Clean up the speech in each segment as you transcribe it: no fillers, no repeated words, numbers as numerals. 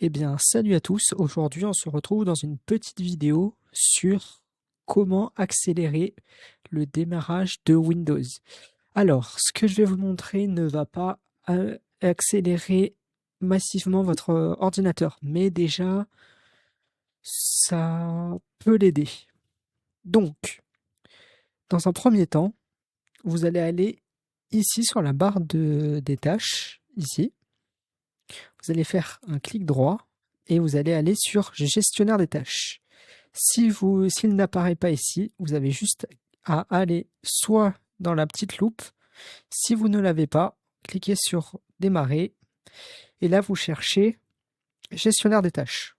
Eh bien, salut à tous. Aujourd'hui, on se retrouve dans une petite vidéo sur comment accélérer le démarrage de Windows. Alors, ce que je vais vous montrer ne va pas accélérer massivement votre ordinateur, mais déjà, ça peut l'aider. Donc, dans un premier temps, vous allez aller ici sur la barre des tâches, ici. Vous allez faire un clic droit et vous allez aller sur gestionnaire des tâches. S'il n'apparaît pas ici, vous avez juste à aller soit dans la petite loupe. Si vous ne l'avez pas, cliquez sur démarrer et là vous cherchez gestionnaire des tâches.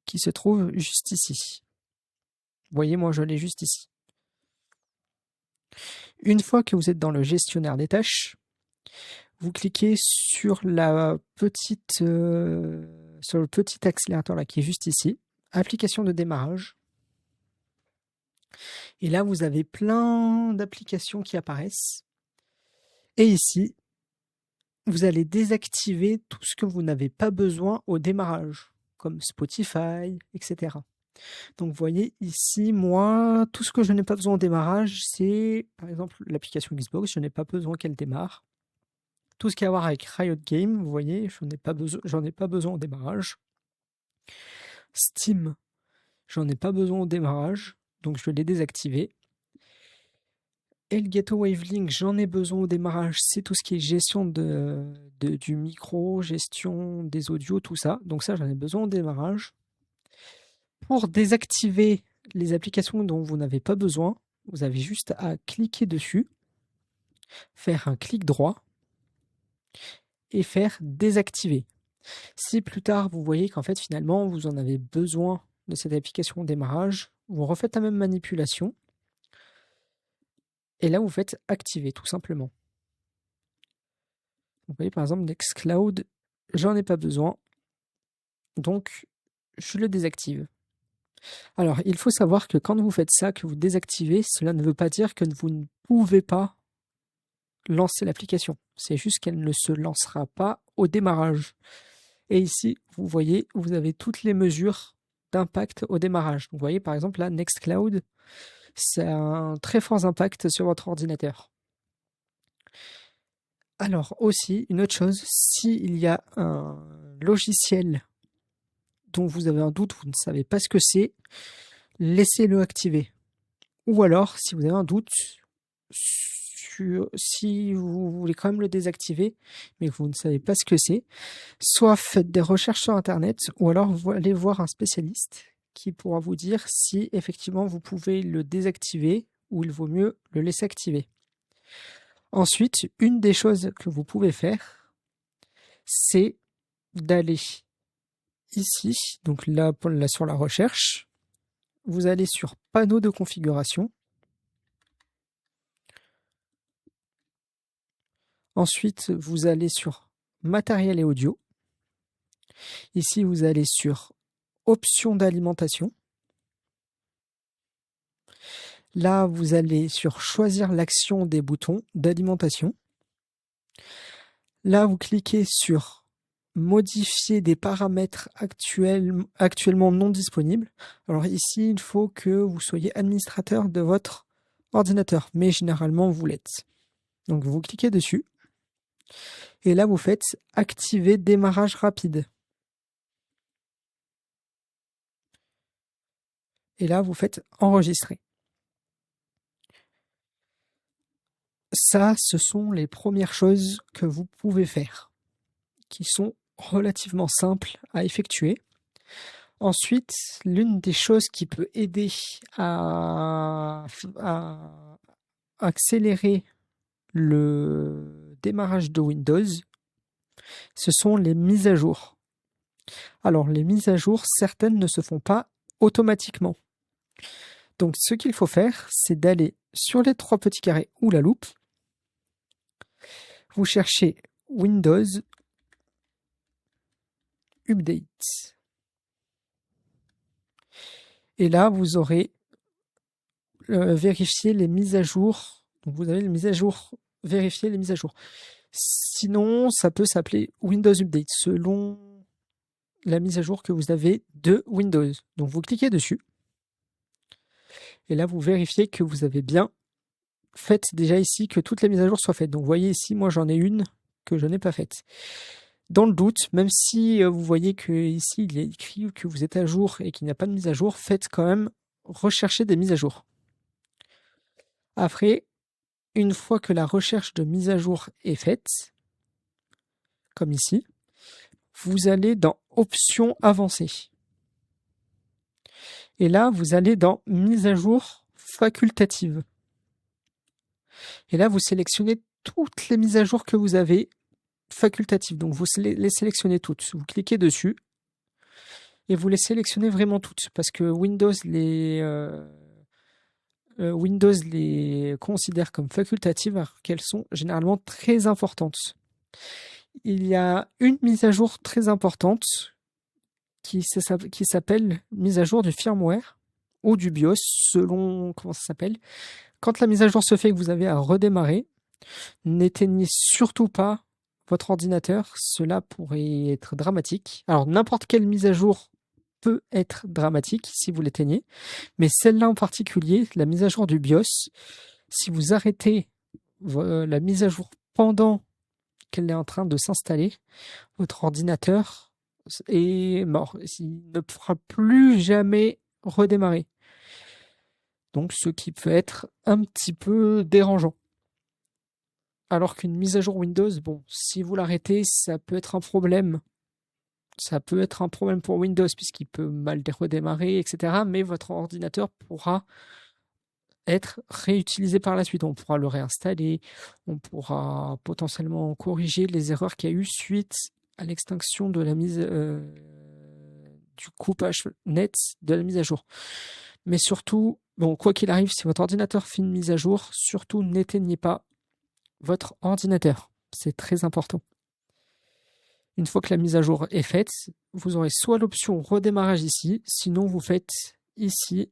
Qui se trouve juste ici. Vous voyez, moi je l'ai juste ici. Une fois que vous êtes dans le gestionnaire des tâches, vous cliquez sur sur le petit accélérateur là qui est juste ici, application de démarrage. Et là, vous avez plein d'applications qui apparaissent. Et ici, vous allez désactiver tout ce que vous n'avez pas besoin au démarrage, comme Spotify, etc. Donc, vous voyez ici, moi, tout ce que je n'ai pas besoin au démarrage, c'est par exemple l'application Xbox, je n'ai pas besoin qu'elle démarre. Tout ce qui a à voir avec Riot Games, vous voyez, j'en ai pas besoin au démarrage. Steam, j'en ai pas besoin au démarrage, donc je l'ai désactivé. Elgato Wavelink, j'en ai besoin au démarrage, c'est tout ce qui est gestion du micro, gestion des audios, tout ça. Donc ça, j'en ai besoin au démarrage. Pour désactiver les applications dont vous n'avez pas besoin, vous avez juste à cliquer dessus, faire un clic droit et faire désactiver. Si plus tard vous voyez qu'en fait finalement vous en avez besoin de cette application au démarrage, vous refaites la même manipulation et là vous faites activer tout simplement. Vous voyez par exemple Nextcloud, j'en ai pas besoin, donc je le désactive. Alors il faut savoir que quand vous faites ça, que vous désactivez, cela ne veut pas dire que vous ne pouvez pas lancer l'application. C'est juste qu'elle ne se lancera pas au démarrage. Et ici, vous voyez, vous avez toutes les mesures d'impact au démarrage. Donc, vous voyez par exemple là, Nextcloud, c'est un très fort impact sur votre ordinateur. Alors aussi, une autre chose, s'il y a un logiciel dont vous avez un doute, vous ne savez pas ce que c'est, laissez-le activer. Ou alors, si vous avez un doute, si vous voulez quand même le désactiver, mais que vous ne savez pas ce que c'est, soit faites des recherches sur Internet, ou alors vous allez voir un spécialiste qui pourra vous dire si effectivement vous pouvez le désactiver ou il vaut mieux le laisser activer. Ensuite, une des choses que vous pouvez faire, c'est d'aller ici, donc là sur la recherche, vous allez sur panneau de configuration. Ensuite, vous allez sur matériel et audio. Ici, vous allez sur options d'alimentation. Là, vous allez sur choisir l'action des boutons d'alimentation. Là, vous cliquez sur modifier des paramètres actuellement non disponibles. Alors ici, il faut que vous soyez administrateur de votre ordinateur, mais généralement, vous l'êtes. Donc, vous cliquez dessus. Et là, vous faites activer démarrage rapide. Et là, vous faites enregistrer. Ça, ce sont les premières choses que vous pouvez faire, qui sont relativement simples à effectuer. Ensuite, l'une des choses qui peut aider à accélérer le démarrage de Windows, ce sont les mises à jour. Alors, les mises à jour, certaines ne se font pas automatiquement. Donc, ce qu'il faut faire, c'est d'aller sur les trois petits carrés ou la loupe. Vous cherchez Windows Update. Et là, vous aurez vérifié les mises à jour. Donc, vous avez les mises à jour vérifier les mises à jour. Sinon, ça peut s'appeler Windows Update selon la mise à jour que vous avez de Windows. Donc vous cliquez dessus et là vous vérifiez que vous avez bien fait déjà ici que toutes les mises à jour soient faites. Donc vous voyez ici, moi j'en ai une que je n'ai pas faite. Dans le doute, même si vous voyez que ici il est écrit que vous êtes à jour et qu'il n'y a pas de mise à jour, faites quand même rechercher des mises à jour. Après, une fois que la recherche de mise à jour est faite, comme ici, vous allez dans Options avancées. Et là, vous allez dans Mise à jour facultative. Et là, vous sélectionnez toutes les mises à jour que vous avez facultatives. Donc, vous les sélectionnez toutes. Vous cliquez dessus et vous les sélectionnez vraiment toutes parce que Windows les considère comme facultatives alors qu'elles sont généralement très importantes. Il y a une mise à jour très importante qui s'appelle mise à jour du firmware ou du BIOS selon comment ça s'appelle. Quand la mise à jour se fait et que vous avez à redémarrer, n'éteignez surtout pas votre ordinateur, cela pourrait être dramatique. Alors n'importe quelle mise à jour peut être dramatique si vous l'éteignez, mais celle-là en particulier, la mise à jour du BIOS, si vous arrêtez la mise à jour pendant qu'elle est en train de s'installer, votre ordinateur est mort. Il ne pourra plus jamais redémarrer. Donc ce qui peut être un petit peu dérangeant. Alors qu'une mise à jour Windows, bon, si vous l'arrêtez, ça peut être un problème. Ça peut être un problème pour Windows puisqu'il peut mal redémarrer, etc. Mais votre ordinateur pourra être réutilisé par la suite. On pourra le réinstaller, on pourra potentiellement corriger les erreurs qu'il y a eu suite à l'extinction de la mise du coupage net de la mise à jour. Mais surtout, bon, quoi qu'il arrive, si votre ordinateur fait une mise à jour, surtout n'éteignez pas votre ordinateur. C'est très important. Une fois que la mise à jour est faite, vous aurez soit l'option redémarrage ici, sinon vous faites ici,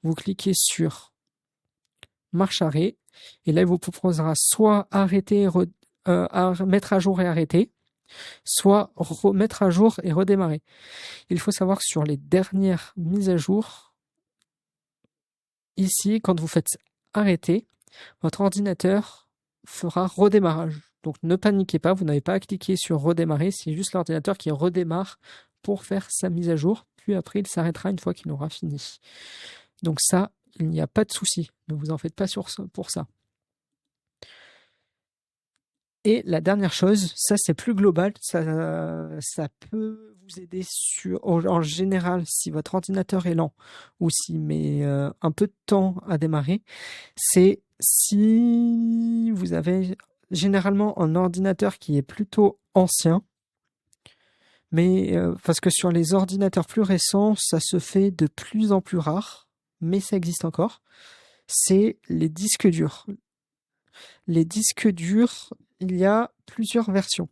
vous cliquez sur marche arrêt, et là il vous proposera soit arrêter, mettre à jour et arrêter, soit remettre à jour et redémarrer. Il faut savoir que sur les dernières mises à jour, ici, quand vous faites arrêter, votre ordinateur fera redémarrage. Donc ne paniquez pas, vous n'avez pas à cliquer sur redémarrer, c'est juste l'ordinateur qui redémarre pour faire sa mise à jour, puis après il s'arrêtera une fois qu'il aura fini. Donc ça, il n'y a pas de souci, ne vous en faites pas pour ça. Et la dernière chose, ça c'est plus global, ça peut vous aider en général si votre ordinateur est lent ou s'il met un peu de temps à démarrer, c'est si vous avez généralement un ordinateur qui est plutôt ancien, mais parce que sur les ordinateurs plus récents, ça se fait de plus en plus rare, mais ça existe encore, c'est les disques durs. Les disques durs, il y a plusieurs versions.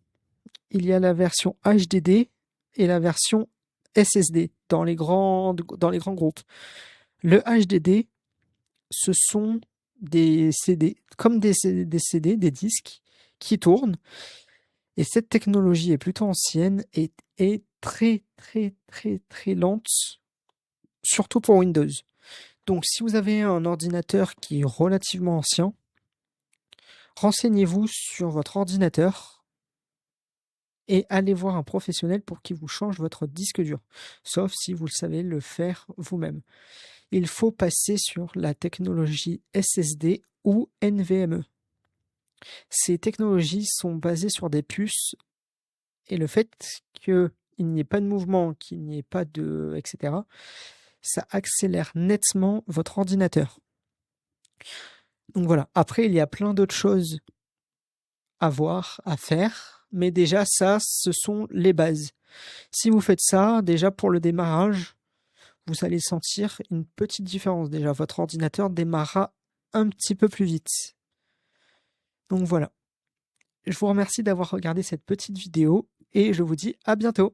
Il y a la version HDD et la version SSD dans les grands groupes. Le HDD, ce sont des CD, comme des CD, des disques qui tournent. Et cette technologie est plutôt ancienne et est très, très, très, très lente, surtout pour Windows. Donc, si vous avez un ordinateur qui est relativement ancien, renseignez-vous sur votre ordinateur et allez voir un professionnel pour qu'il vous change votre disque dur, sauf si vous le savez le faire vous-même. Il faut passer sur la technologie SSD ou NVMe. Ces technologies sont basées sur des puces et le fait qu'il n'y ait pas de mouvement, qu'il n'y ait pas de... etc., ça accélère nettement votre ordinateur. Donc voilà, après il y a plein d'autres choses à voir, à faire, mais déjà ça, ce sont les bases. Si vous faites ça, déjà pour le démarrage, vous allez sentir une petite différence. Déjà, votre ordinateur démarrera un petit peu plus vite. Donc voilà. Je vous remercie d'avoir regardé cette petite vidéo et je vous dis à bientôt.